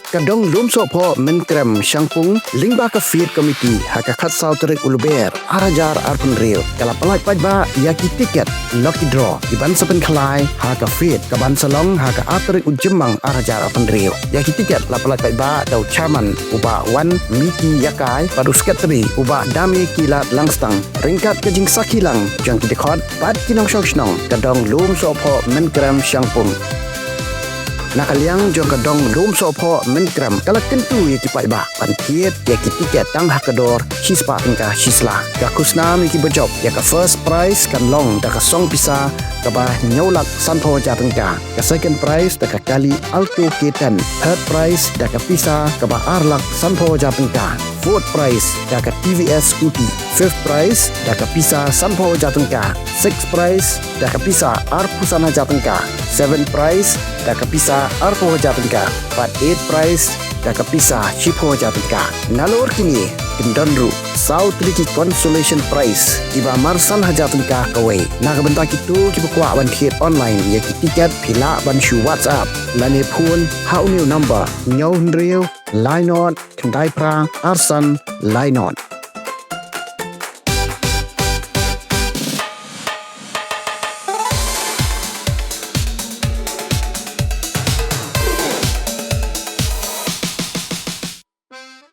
Dong Lum Sohphoh Mynkrem Shangpung Lingba ka feed committee haka khat sauterik uluber arajar arpun real kala palai pajba yaki tiket lucky draw iban pynkhalai haka feed kaban salong haka aterik ujemang arajar arpun real yaki tiket la palai pajba dau chairman uba wan miki yakai padu sekretari uba dami kilat langstang ringkat kejing sakilang jang kidekot pad kinong shnong Dong Lum Sohphoh Mynkrem Shangpung nakaliang jong Dong Lum Sohphoh Mynkrem kala kentu yaki paiba pantiet yaki tiket tang hakador shispa tingka shisla ka kusna miki bejop yaka first prize kan long daka song pisa kaba nyolak sanpho jatengka ka second prize daka kali Alto K10 third prize daka pisa kaba arlak sanpho jatengka fourth prize daka TVS Scooty fifth prize daka pisa sanpho jatengka sixth prize daka pisa arpusana jatengka seventh prize daka pisa arpo jatengka but eighth prize daka pisa shipho jatengka nalor kini Kendonru South Liki Consolation Prize iba marsan hajatengka kawai nakabentak itu kibukwa ban hit online yaki tiket pila ban shu WhatsApp lane phun hauniu number nyau hnriu line on kendai pra arsan line on